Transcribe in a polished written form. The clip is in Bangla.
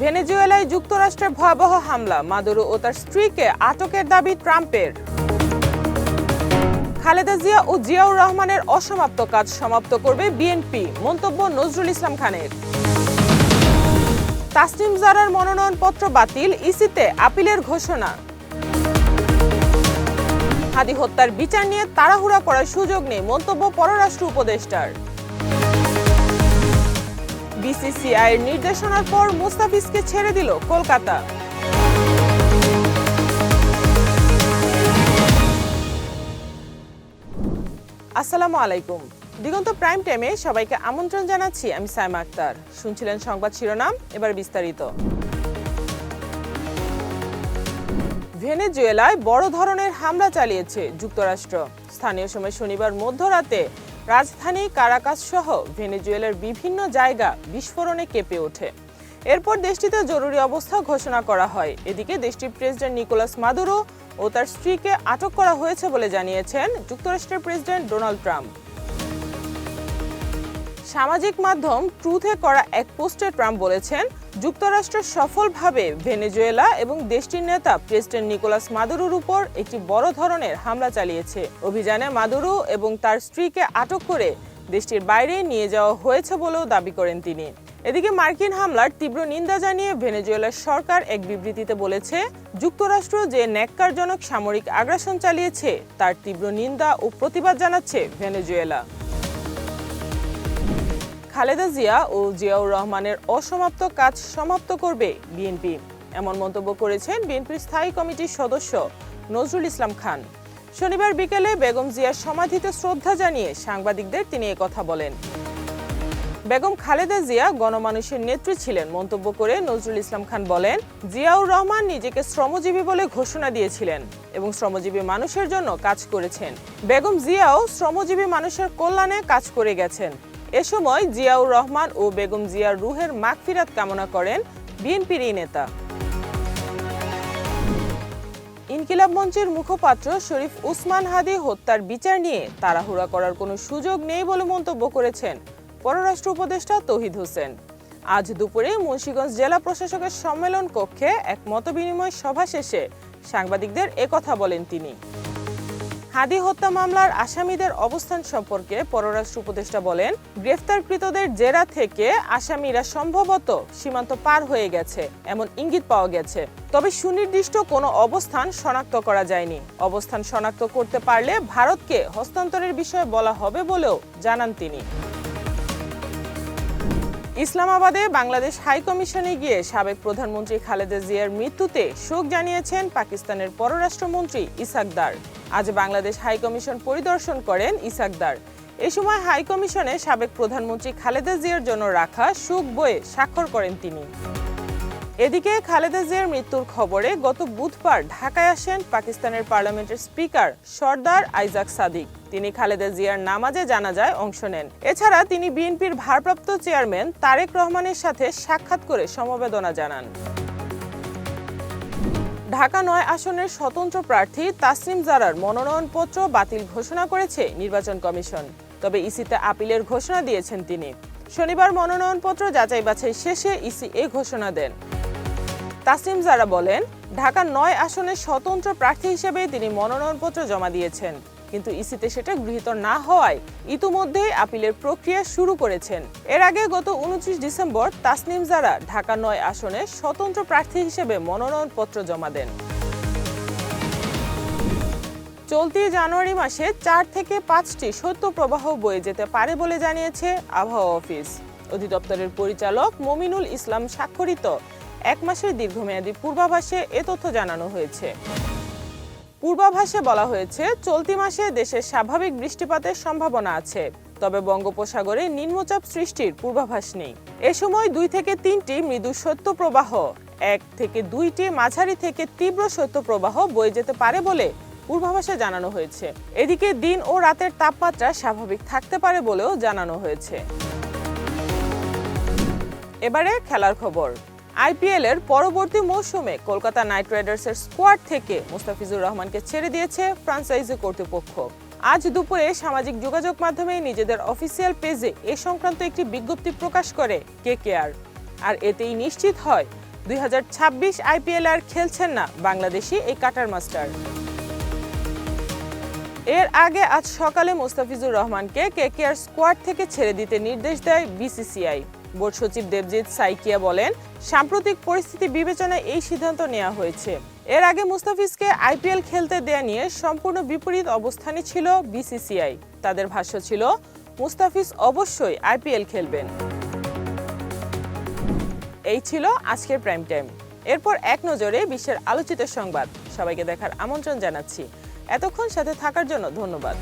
ভেনেজুয়েলায় যুক্তরাষ্ট্রের ভয়াবহ হামলা, মাদুরো ও তার স্ত্রীকে আটকের দাবি ট্রাম্পের। খালেদা জিয়া ও জিয়াউর রহমানের অসমাপ্ত কাজ সমাপ্ত করবে বিএনপি, মন্তব্য নজরুল ইসলাম খানের। তাসনিম জারার মনোনয়নপত্র বাতিল, ইসিতে আপিলের ঘোষণা। হাদি হত্যার বিচার নিয়ে তাড়াহুড়া করার সুযোগ নেই, মন্তব্য পররাষ্ট্র উপদেষ্টার। বিসিসিআইয়ের নির্দেশনার পর মুস্তাফিজকে ছেড়ে দিল কলকাতা। আসসালামু আলাইকুম। দিগন্ত প্রাইম টাইমে সবাইকে আমন্ত্রণ জানাচ্ছি, আমি সাইমা আক্তার। শুনছিলেন সংবাদ শিরোনাম, এবার বিস্তারিত। ভেনেজুয়েলায় বড় ধরনের হামলা চালিয়েছে যুক্তরাষ্ট্র। স্থানীয় সময় শনিবার মধ্যরাতে রাজধানী কারাকাস সহ ভেনেজুয়েলার বিভিন্ন জায়গা বিস্ফোরণে কেঁপে ওঠে। এরপর দেশটিতে জরুরি অবস্থা ঘোষণা করা হয়। এদিকে দেশটির প্রেসিডেন্ট নিকোলাস মাদুরো ও তার স্ত্রীকে আটক করা হয়েছে বলে জানিয়েছেন যুক্তরাষ্ট্রের প্রেসিডেন্ট ডোনাল্ড ট্রাম্প। সামাজিক মাধ্যম ট্রুথে করা এক পোস্টে ট্রাম্প বলেছেন, যুক্তরাষ্ট্র সফলভাবে ভেনেজুয়েলা এবং দেশটির নেতা প্রেসিডেন্ট নিকোলাস মাদুরোর উপর একটি বড় ধরনের হামলা চালিয়েছে। অভিযানে মাদুরো এবং তার স্ত্রীকে আটক করে দেশটির বাইরে নিয়ে যাওয়া হয়েছে বলেও দাবি করেন তিনি। এদিকে মার্কিন হামলার তীব্র নিন্দা জানিয়ে ভেনেজুয়েলার সরকার এক বিবৃতিতে বলেছে, যুক্তরাষ্ট্র যে ন্যাক্কারজনক সামরিক আগ্রাসন চালিয়েছে তার তীব্র নিন্দা ও প্রতিবাদ জানাচ্ছে ভেনেজুয়েলা। খালেদা জিয়া ও জিয়াউর রহমানের অসমাপ্ত কাজ সমাপ্ত করবে বিএনপি, এমন মন্তব্য করেছেন বিএনপির স্থায়ী কমিটির সদস্য নজরুল ইসলাম খান। শনিবার বিকেলে বেগম জিয়ার সমাধিতে শ্রদ্ধা জানিয়ে সাংবাদিকদের তিনি একথা বলেন। বেগম খালেদা জিয়া গণমানুষের নেত্রী ছিলেন মন্তব্য করে নজরুল ইসলাম খান বলেন, জিয়াউর রহমান নিজেকে শ্রমজীবী বলে ঘোষণা দিয়েছিলেন এবং শ্রমজীবী মানুষের জন্য কাজ করেছেন। বেগম জিয়াও শ্রমজীবী মানুষের কল্যাণে কাজ করে গেছেন। এ সময় জিয়াউর রহমান ও বেগম জিয়ার রুহের মাগফিরাত কামনা করেন বিএনপির এই নেতা। ইনকিলাব মঞ্চের মুখপাত্র শরীফ উসমান হাদি হত্যার বিচার নিয়ে তাড়াহুড়া করার কোনো সুযোগ নেই বলে মন্তব্য করেছেন পররাষ্ট্র উপদেষ্টা তৌহিদ হোসেন। আজ দুপুরে মুন্সিগঞ্জ জেলা প্রশাসকের সম্মেলন কক্ষে এক মতবিনিময় সভা শেষে সাংবাদিকদের একথা বলেন তিনি। হাদি হত্যা মামলার আসামিদের অবস্থান সম্পর্কে পররাষ্ট্র উপদেষ্টা বলেন, গ্রেফতারকৃতদের জেরা থেকে আসামিরা সম্ভবত সীমান্ত পার হয়ে গেছে এমন ইঙ্গিত পাওয়া গেছে, তবে সুনির্দিষ্ট কোনো অবস্থান শনাক্ত করা যায়নি। অবস্থান শনাক্ত করতে পারলে ভারতকে হস্তান্তরের বিষয়ে বলা হবে বলেও জানান তিনি। ইসলামাবাদে বাংলাদেশ হাইকমিশনে গিয়ে সাবেক প্রধানমন্ত্রী খালেদা জিয়ার মৃত্যুতে শোক জানিয়েছেন পাকিস্তানের পররাষ্ট্রমন্ত্রী ইসহাক দার। আজ বাংলাদেশ হাইকমিশন পরিদর্শন করেন ইসহাক দার। এ সময় হাইকমিশনে সাবেক প্রধানমন্ত্রী খালেদা জিয়ার জন্য রাখা শোক বইয়ে স্বাক্ষর করেন তিনি। এদিকে খালেদা জিয়ার মৃত্যুর খবরে গত বুধবার ঢাকায় আসেন পাকিস্তানের পার্লামেন্টের স্পিকার সরদার আইজাক সাদিক। তিনি খালেদা জিয়ার নামাজে জানাজায় অংশ নেন। এছাড়া তিনি বিএনপির ভারপ্রাপ্ত চেয়ারম্যান তারেক রহমানের সাথে সাক্ষাৎ করে সমবেদনা জানান। ঢাকা ৯ আসনের স্বতন্ত্র প্রার্থী তাসনিম জারার মনোনয়নপত্র বাতিল ঘোষণা করেছে নির্বাচন কমিশন, তবে ইসিতে আপিলের ঘোষণা দিয়েছেন তিনি। শনিবার মনোনয়নপত্র যাচাই বাছাই শেষে ইসি এ ঘোষণা দেন। তাসনিম জারা বলেন, ঢাকা ৯ আসনের স্বতন্ত্র প্রার্থী হিসেবে তিনি মনোনয়নপত্র জমা দিয়েছেন, কিন্তু ইসিতে সেটা গৃহীত না হওয়ায় ইতিমধ্যেই আপিলের প্রক্রিয়া শুরু করেছেন। এর আগে গত ২৯ ডিসেম্বর তাসনিম জারা ঢাকা ৯ আসনে স্বতন্ত্র প্রার্থী হিসেবে মনোনয়নপত্র জমা দেন। চলতি জানুয়ারি মাসে ৪ থেকে ৫টি শৈত্যপ্রবাহ বয়ে যেতে পারে বলে জানিয়েছে আবহাওয়া অফিস। অধিদপ্তরের পরিচালক মমিনুল ইসলাম স্বাক্ষরিত ১ মাসের দীর্ঘমেয়াদী পূর্বাভাসে এ তথ্য জানানো হয়েছে। পূর্বাভাসে বলা হয়েছে, চলতি মাসে দেশের স্বাভাবিক বৃষ্টিপাতের সম্ভাবনা আছে, তবে বঙ্গোপসাগরে নিম্নচাপ সৃষ্টির পূর্বাভাস নেই। এ সময় ২ থেকে ৩টি মৃদু শৈত্যপ্রবাহ, ১ থেকে ২টি মাঝারি থেকে তীব্র শৈত্যপ্রবাহ বয়ে যেতে পারে বলে পূর্বাভাসে জানানো হয়েছে। এদিকে দিন ও রাতের তাপমাত্রা স্বাভাবিক থাকতে পারে বলেও জানানো হয়েছে। এবারে খেলার খবর। আইপিএল এর পরবর্তী মৌসুমে কলকাতা নাইট রাইডার্সের স্কোয়াড থেকে মুস্তাফিজুর রহমানকে ছেড়ে দিয়েছে ফ্র্যাঞ্চাইজি কর্তৃপক্ষ। আজ দুপুরে সামাজিক যোগাযোগ মাধ্যমে নিজেদের অফিসিয়াল পেজে এ সংক্রান্ত একটি বিজ্ঞপ্তি প্রকাশ করে কেকেআর। আর এতেই নিশ্চিত হয় 2026 আইপিএল আর খেলছেন না বাংলাদেশি এই কাটার মাস্টার। এর আগে আজ সকালে মুস্তাফিজুর রহমানকে কেকেআর স্কোয়াড থেকে ছেড়ে দিতে নির্দেশ দেয় বিসিসিআই। বোর্ড সচিব দেবজিৎ সাইকিয়া বলেন, সাম্প্রতিক পরিস্থিতি বিবেচনায় এই সিদ্ধান্ত নেওয়া হয়েছে। এর আগে মুস্তাফিজকে আইপিএল খেলতে দেয়া নিয়ে সম্পূর্ণ বিপরীত অবস্থানে ছিল বিসিসিআই। তাদের ভাষ্য ছিল, মুস্তাফিজ অবশ্যই আইপিএল খেলবেন। এই ছিল আজকের প্রাইম টাইম। এরপর এক নজরে বিশ্বের আলোচিত সংবাদ। সবাইকে দেখার আমন্ত্রণ জানাচ্ছি। এতক্ষণ সাথে থাকার জন্য ধন্যবাদ।